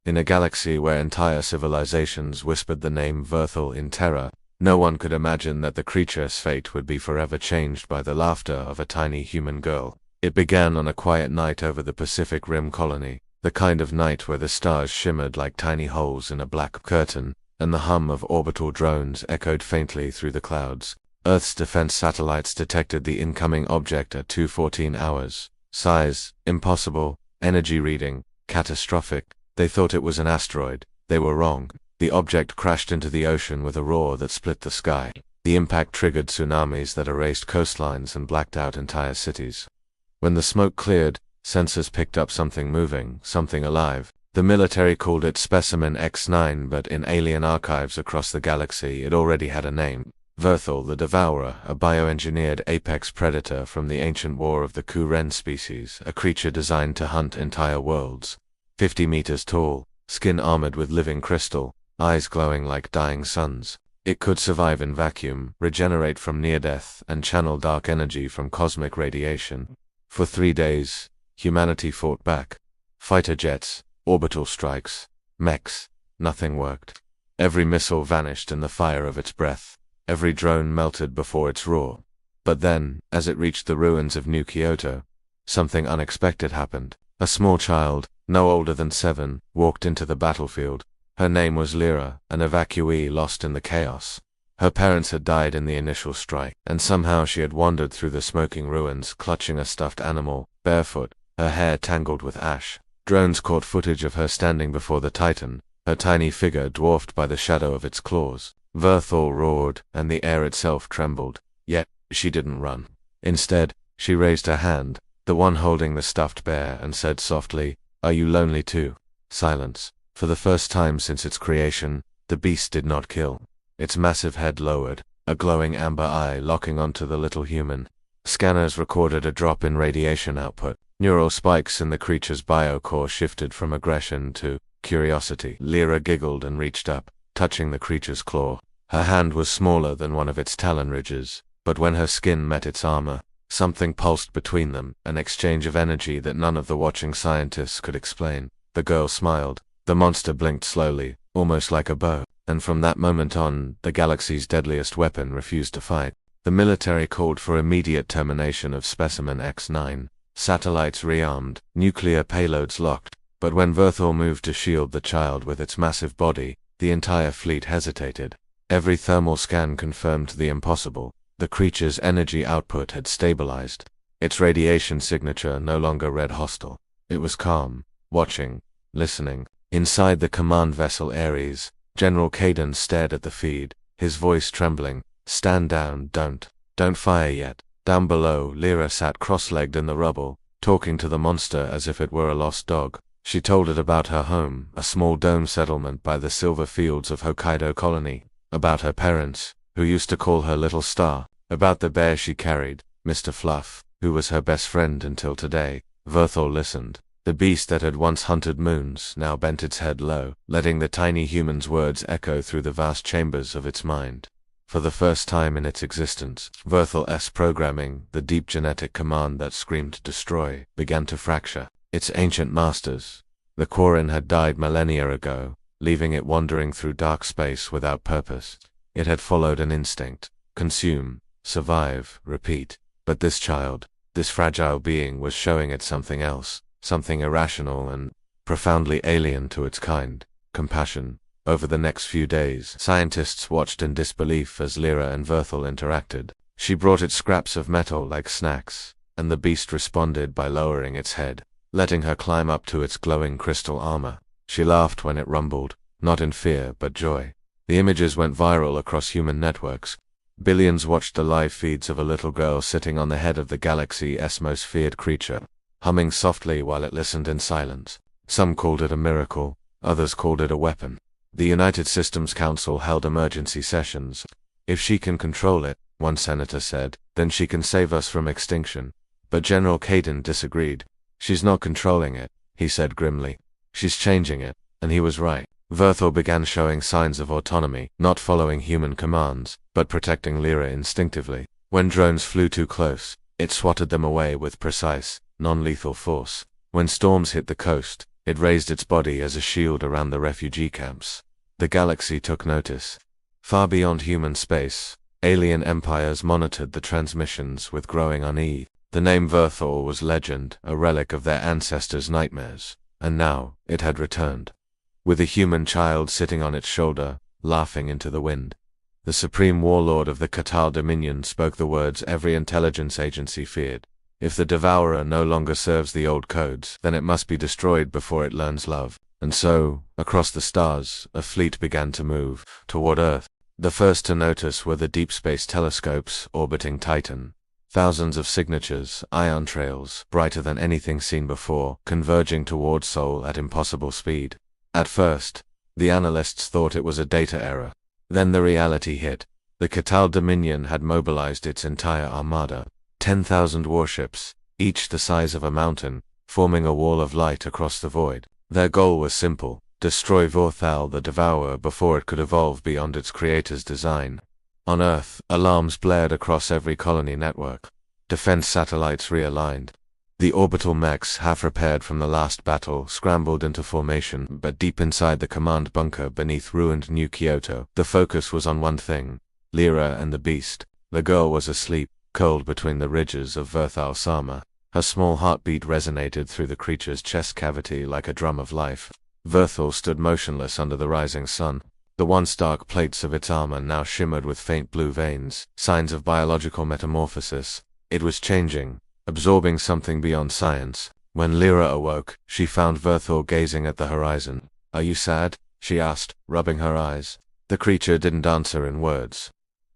In a galaxy where entire civilizations whispered the name Vor'Thal in terror, no one could imagine that the creature's fate would be forever changed by the laughter of a tiny human girl. It began on a quiet night over the Pacific Rim colony, the kind of night where the stars shimmered like tiny holes in a black curtain, and the hum of orbital drones echoed faintly through the clouds. Earth's defense satellites detected the incoming object at 2:14 hours. Size, impossible. Energy reading, catastrophic. They thought it was an asteroid. They were wrong. The object crashed into the ocean with a roar that split the sky. The impact triggered tsunamis that erased coastlines and blacked out entire cities. When the smoke cleared, sensors picked up something moving, something alive. The military called it Specimen X9, but in alien archives across the galaxy it already had a name. Vor'Thal the Devourer, a bioengineered apex predator from the ancient war of the Ku-Ren species, a creature designed to hunt entire worlds. 50 meters tall, skin armored with living crystal, eyes glowing like dying suns. It could survive in vacuum, regenerate from near-death, and channel dark energy from cosmic radiation. For 3 days, humanity fought back. Fighter jets, orbital strikes, mechs. Nothing worked. Every missile vanished in the fire of its breath. Every drone melted before its roar. But then, as it reached the ruins of New Kyoto, something unexpected happened. A small child, no older than 7, walked into the battlefield. Her name was Lira, an evacuee lost in the chaos. Her parents had died in the initial strike, and somehow she had wandered through the smoking ruins, clutching a stuffed animal, barefoot, her hair tangled with ash. Drones caught footage of her standing before the Titan, her tiny figure dwarfed by the shadow of its claws. Vor'Thal roared, and the air itself trembled. Yet, she didn't run. Instead, she raised her hand, the one holding the stuffed bear, and said softly, "Are you lonely too?" Silence. For the first time since its creation, the beast did not kill. Its massive head lowered, a glowing amber eye locking onto the little human. Scanners recorded a drop in radiation output. Neural spikes in the creature's biocore shifted from aggression to curiosity. Lira giggled and reached up, touching the creature's claw. Her hand was smaller than one of its talon ridges, but when her skin met its armor, something pulsed between them, an exchange of energy that none of the watching scientists could explain. The girl smiled. The monster blinked slowly, almost like a bow, and from that moment on, the galaxy's deadliest weapon refused to fight. The military called for immediate termination of Specimen X9. Satellites rearmed, nuclear payloads locked, but when Vor'Thal moved to shield the child with its massive body, the entire fleet hesitated. Every thermal scan confirmed the impossible. The creature's energy output had stabilized. Its radiation signature no longer read hostile. It was calm, watching, listening. Inside the command vessel Ares, General Cadence stared at the feed, his voice trembling. "Stand down, don't fire yet." Down below, Lira sat cross-legged in the rubble, talking to the monster as if it were a lost dog. She told it about her home, a small dome settlement by the silver fields of Hokkaido colony, about her parents, who used to call her Little Star, about the bear she carried, Mr. Fluff, who was her best friend until today. Vor'Thal listened. The beast that had once hunted moons now bent its head low, letting the tiny human's words echo through the vast chambers of its mind. For the first time in its existence, Vor'Thal's programming, the deep genetic command that screamed destroy, began to fracture. Its ancient masters, the Quarren, had died millennia ago, leaving it wandering through dark space without purpose. It had followed an instinct: consume, survive, repeat. But this child, this fragile being, was showing it something else, something irrational and profoundly alien to its kind: compassion. Over the next few days, scientists watched in disbelief as Lira and Vor'Thal interacted. She brought it scraps of metal like snacks, and the beast responded by lowering its head, letting her climb up to its glowing crystal armor. She laughed when it rumbled, not in fear but joy. The images went viral across human networks. Billions watched the live feeds of a little girl sitting on the head of the galaxy's most feared creature, humming softly while it listened in silence. Some called it a miracle, others called it a weapon. The United Systems Council held emergency sessions. "If she can control it," one senator said, "then she can save us from extinction." But General Cadence disagreed. "She's not controlling it," he said grimly. "She's changing it," and he was right. Vor'Thal began showing signs of autonomy, not following human commands, but protecting Lira instinctively. When drones flew too close, it swatted them away with precise, non-lethal force. When storms hit the coast, It raised its body as a shield around the refugee camps. The galaxy took notice. Far beyond human space, alien empires monitored the transmissions with growing unease. The name Vor'Thal was legend, a relic of their ancestors' nightmares, and now it had returned. With a human child sitting on its shoulder, laughing into the wind. The supreme warlord of the Vor'Thal Dominion spoke the words every intelligence agency feared. If the Devourer no longer serves the old codes, then it must be destroyed before it learns love. And so, across the stars, a fleet began to move toward Earth. The first to notice were the deep space telescopes orbiting Titan. Thousands of signatures, ion trails, brighter than anything seen before, converging toward Sol at impossible speed. At first, the analysts thought it was a data error. Then the reality hit. The Vor'Thal Dominion had mobilized its entire armada. 10,000 warships, each the size of a mountain, forming a wall of light across the void. Their goal was simple: destroy Vor'Thal the Devourer before it could evolve beyond its creator's design. On Earth, alarms blared across every colony network. Defense satellites realigned. The orbital mechs, half repaired from the last battle, scrambled into formation, but deep inside the command bunker beneath ruined New Kyoto, the focus was on one thing: Lira and the beast. The girl was asleep, curled between the ridges of Vor'Thal Sama. Her small heartbeat resonated through the creature's chest cavity like a drum of life. Vor'Thal stood motionless under the rising sun. The once dark plates of its armor now shimmered with faint blue veins, signs of biological metamorphosis. It was changing, absorbing something beyond science. When Lira awoke, she found Vor'Thal gazing at the horizon. "Are you sad?" she asked, rubbing her eyes. The creature didn't answer in words,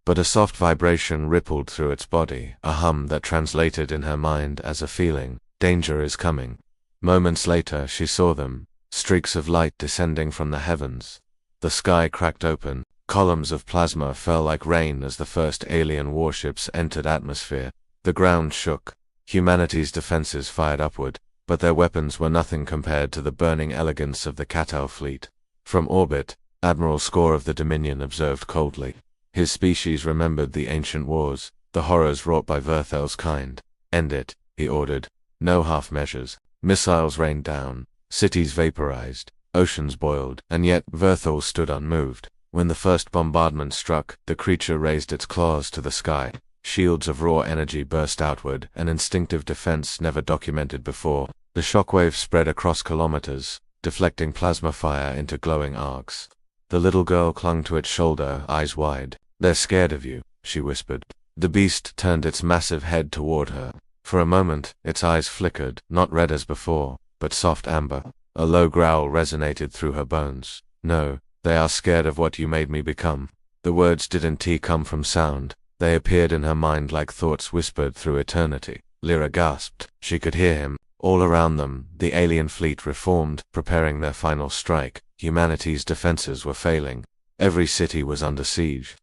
but a soft vibration rippled through its body, a hum that translated in her mind as a feeling: danger is coming. Moments later she saw them, streaks of light descending from the heavens. The sky cracked open, columns of plasma fell like rain as the first alien warships entered atmosphere. The ground shook. Humanity's defenses fired upward, but their weapons were nothing compared to the burning elegance of the Vor'Thal fleet. From orbit, Admiral Score of the Dominion observed coldly. His species remembered the ancient wars, the horrors wrought by Vor'Thal's kind. "End it," he ordered. No half measures. Missiles rained down, cities vaporized, oceans boiled, and yet Vor'Thal stood unmoved. When the first bombardment struck, the creature raised its claws to the sky. Shields of raw energy burst outward, an instinctive defense never documented before. The shockwave spread across kilometers, deflecting plasma fire into glowing arcs. The little girl clung to its shoulder, eyes wide. "They're scared of you," she whispered. The beast turned its massive head toward her. For a moment, its eyes flickered, not red as before, but soft amber. A low growl resonated through her bones. "No, they are scared of what you made me become." The words didn't come from sound. They appeared in her mind like thoughts whispered through eternity. Lira gasped. She could hear him. All around them, the alien fleet reformed, preparing their final strike. Humanity's defenses were failing. Every city was under siege.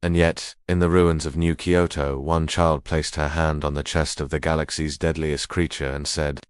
And yet, in the ruins of New Kyoto, one child placed her hand on the chest of the galaxy's deadliest creature and said,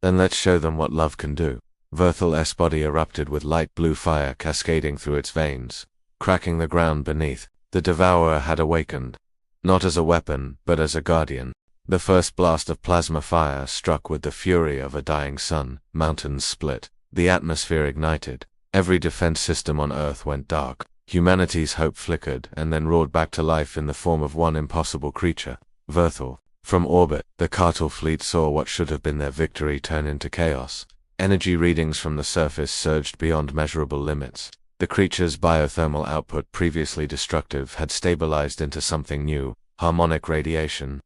"Then let's show them what love can do." Vor'Thal's body erupted with light blue fire cascading through its veins, cracking the ground beneath. The Devourer had awakened. Not as a weapon, but as a guardian. The first blast of plasma fire struck with the fury of a dying sun. Mountains split. The atmosphere ignited. Every defense system on Earth went dark. Humanity's hope flickered and then roared back to life in the form of one impossible creature: Vor'Thal. From orbit, the Vor'Thal fleet saw what should have been their victory turn into chaos. Energy readings from the surface surged beyond measurable limits. The creature's biothermal output, previously destructive, had stabilized into something new: harmonic radiation,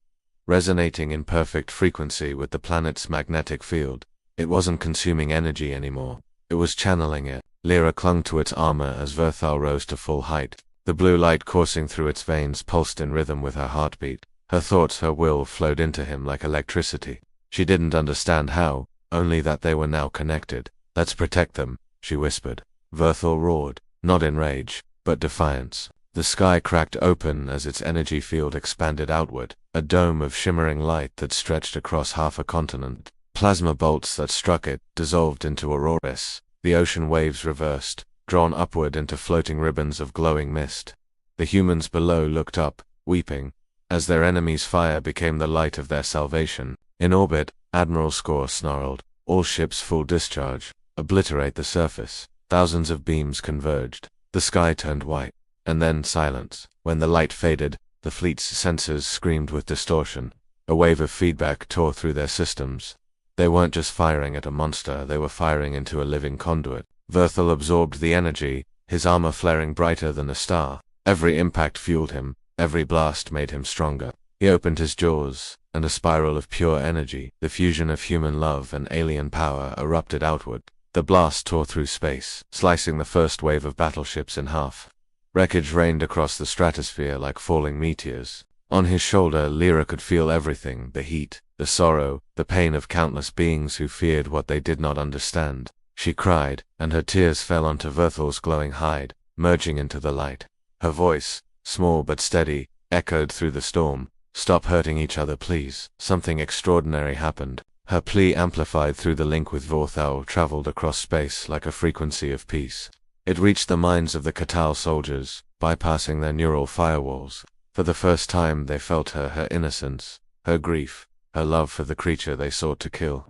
resonating in perfect frequency with the planet's magnetic field. It wasn't consuming energy anymore. It was channeling it. Lira clung to its armor as Vor'Thal rose to full height. The blue light coursing through its veins pulsed in rhythm with her heartbeat. Her thoughts, her will, flowed into him like electricity. She didn't understand how, only that they were now connected. "Let's protect them," she whispered. Vor'Thal roared, not in rage, but defiance. The sky cracked open as its energy field expanded outward, a dome of shimmering light that stretched across half a continent. Plasma bolts that struck it dissolved into auroras. The ocean waves reversed, drawn upward into floating ribbons of glowing mist. The humans below looked up, weeping, as their enemy's fire became the light of their salvation. In orbit, Admiral Score snarled, "All ships full discharge." obliterate the surface. Thousands of beams converged. The sky turned white. And then silence. When the light faded, the fleet's sensors screamed with distortion. A wave of feedback tore through their systems. They weren't just firing at a monster, they were firing into a living conduit. Vor'Thal absorbed the energy, his armor flaring brighter than a star. Every impact fueled him, every blast made him stronger. He opened his jaws, and a spiral of pure energy, the fusion of human love and alien power, erupted outward. The blast tore through space, slicing the first wave of battleships in half. Wreckage rained across the stratosphere like falling meteors. On his shoulder, Lira could feel everything, the heat, the sorrow, the pain of countless beings who feared what they did not understand. She cried, and her tears fell onto Vor'Thal's glowing hide, merging into the light. Her voice, small but steady, echoed through the storm. "Stop hurting each other, please." Something extraordinary happened. Her plea, amplified through the link with Vor'Thal, traveled across space like a frequency of peace. It reached the minds of the colossal soldiers, bypassing their neural firewalls. For the first time they felt her innocence, her grief, her love for the creature they sought to kill.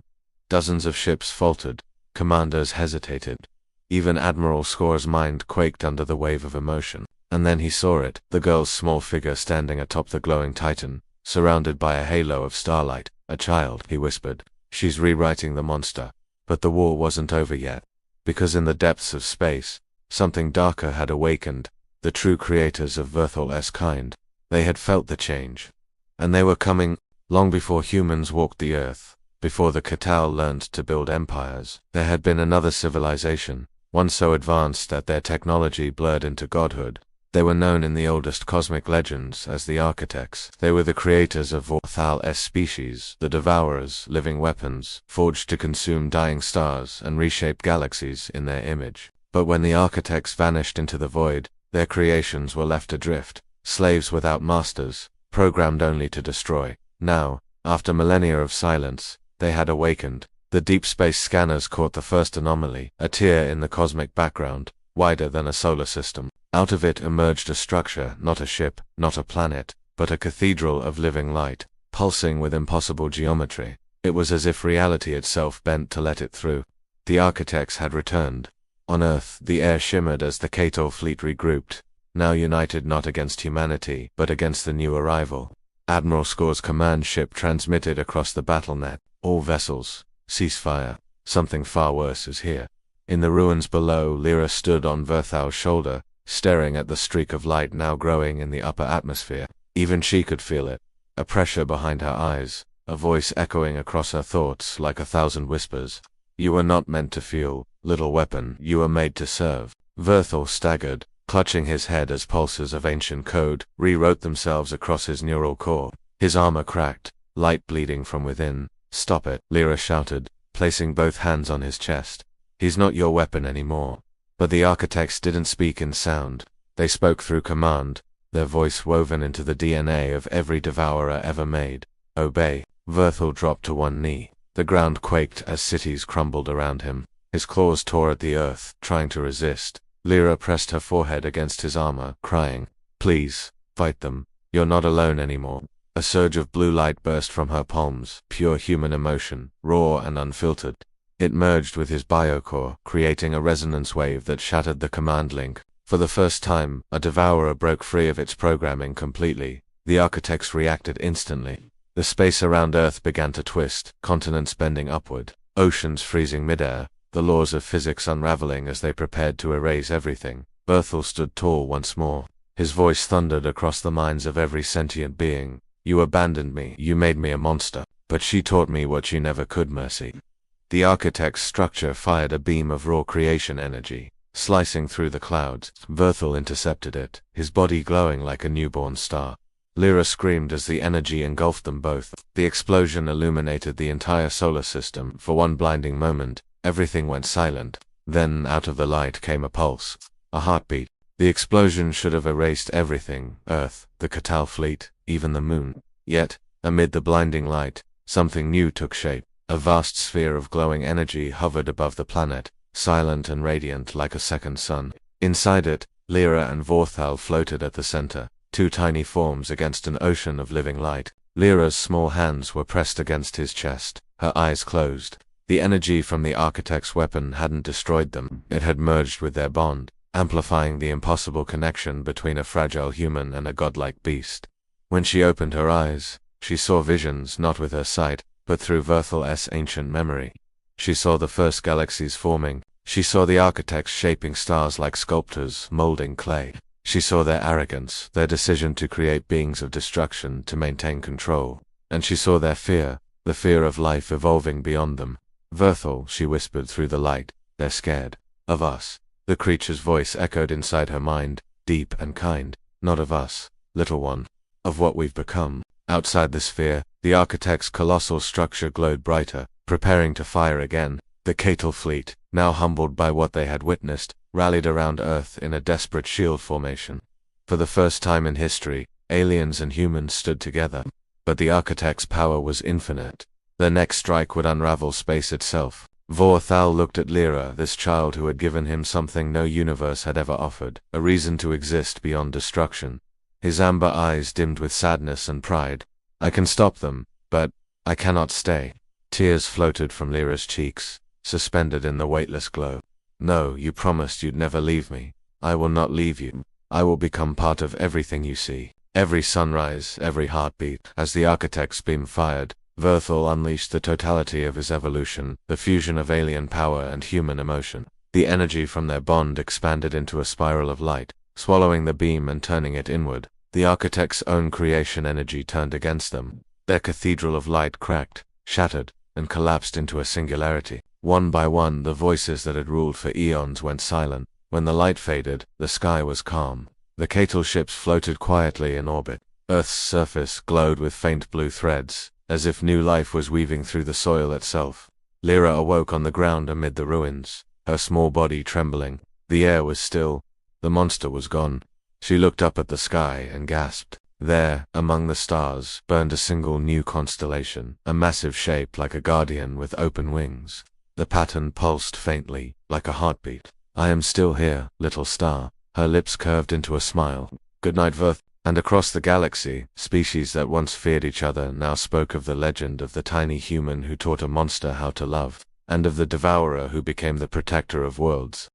Dozens of ships faltered, commanders hesitated. Even Admiral Score's mind quaked under the wave of emotion. And then he saw it, the girl's small figure standing atop the glowing Titan, surrounded by a halo of starlight. "A child," he whispered. "She's rewriting the monster." But the war wasn't over yet. Because in the depths of space, something darker had awakened, the true creators of Vor'Thal's kind. They had felt the change. And they were coming, long before humans walked the earth, before the colossal learned to build empires. There had been another civilization, one so advanced that their technology blurred into godhood. They were known in the oldest cosmic legends as the architects. They were the creators of Vor'Thal's species, the devourers, living weapons, forged to consume dying stars and reshape galaxies in their image. But when the architects vanished into the void, their creations were left adrift, slaves without masters, programmed only to destroy. Now, after millennia of silence, they had awakened. The deep space scanners caught the first anomaly, a tear in the cosmic background, wider than a solar system. Out of it emerged a structure, not a ship, not a planet, but a cathedral of living light, pulsing with impossible geometry. It was as if reality itself bent to let it through. The architects had returned. On Earth, the air shimmered as the Catal fleet regrouped, now united not against humanity, but against the new arrival. Admiral Score's command ship transmitted across the battlenet, "All vessels, cease fire. Something far worse is here." In the ruins below, Lira stood on Vor'Thal's shoulder, staring at the streak of light now growing in the upper atmosphere. Even she could feel it, a pressure behind her eyes, a voice echoing across her thoughts like 1,000 whispers. "You were not meant to feel, little weapon, you were made to serve." Vor'Thal staggered, clutching his head as pulses of ancient code rewrote themselves across his neural core. His armor cracked, light bleeding from within. "Stop it," Lira shouted, placing both hands on his chest. "He's not your weapon anymore." But the architects didn't speak in sound. They spoke through command, their voice woven into the DNA of every devourer ever made. "Obey." Vor'Thal dropped to one knee. The ground quaked as cities crumbled around him. His claws tore at the earth, trying to resist. Lira pressed her forehead against his armor, crying, "Please, fight them. You're not alone anymore." A surge of blue light burst from her palms, pure human emotion, raw and unfiltered. It merged with his biocore, creating a resonance wave that shattered the command link. For the first time, a devourer broke free of its programming completely. The architects reacted instantly. The space around Earth began to twist, continents bending upward, oceans freezing midair, the laws of physics unraveling as they prepared to erase everything. Vor'Thal stood tall once more. His voice thundered across the minds of every sentient being. "You abandoned me, you made me a monster, but she taught me what you never could, Mercy." The architect's structure fired a beam of raw creation energy, slicing through the clouds. Vor'Thal intercepted it, his body glowing like a newborn star. Lira screamed as the energy engulfed them both. The explosion illuminated the entire solar system. For one blinding moment, everything went silent. Then out of the light came a pulse, a heartbeat. The explosion should have erased everything, Earth, the colossal fleet, even the moon. Yet, amid the blinding light, something new took shape. A vast sphere of glowing energy hovered above the planet, silent and radiant like a second sun. Inside it, Lira and Vor'Thal floated at the center, two tiny forms against an ocean of living light. Lira's small hands were pressed against his chest, her eyes closed. The energy from the architect's weapon hadn't destroyed them, it had merged with their bond, amplifying the impossible connection between a fragile human and a godlike beast. When she opened her eyes, she saw visions not with her sight, but through Vor'Thal's ancient memory. She saw the first galaxies forming. She saw the architects shaping stars like sculptors molding clay. She saw their arrogance, their decision to create beings of destruction to maintain control. And she saw their fear, the fear of life evolving beyond them. "Vor'Thal," she whispered through the light, "they're scared. Of us." The creature's voice echoed inside her mind, deep and kind. "Not of us, little one. Of what we've become." Outside the sphere, the architect's colossal structure glowed brighter, preparing to fire again. The Catal fleet, now humbled by what they had witnessed, rallied around Earth in a desperate shield formation. For the first time in history, aliens and humans stood together. But the architect's power was infinite. Their next strike would unravel space itself. Vor'Thal looked at Lira, this child who had given him something no universe had ever offered, a reason to exist beyond destruction. His amber eyes dimmed with sadness and pride. "I can stop them, but I cannot stay." Tears floated from Lira's cheeks, suspended in the weightless glow. "No, you promised you'd never leave me. I will not leave you. I will become part of everything you see." Every sunrise, every heartbeat. As the architect's beam fired, Vor'Thal unleashed the totality of his evolution, the fusion of alien power and human emotion. The energy from their bond expanded into a spiral of light, swallowing the beam and turning it inward. The architect's own creation energy turned against them. Their cathedral of light cracked, shattered, and collapsed into a singularity. One by one, the voices that had ruled for eons went silent. When the light faded, the sky was calm. The Catal ships floated quietly in orbit. Earth's surface glowed with faint blue threads, as if new life was weaving through the soil itself. Lira awoke on the ground amid the ruins, her small body trembling. The air was still. The monster was gone. She looked up at the sky and gasped. There, among the stars, burned a single new constellation, a massive shape like a guardian with open wings. The pattern pulsed faintly, like a heartbeat. "I am still here, little star." Her lips curved into a smile. "Good night, Vor'Thal." And across the galaxy, species that once feared each other now spoke of the legend of the tiny human who taught a monster how to love, and of the devourer who became the protector of worlds.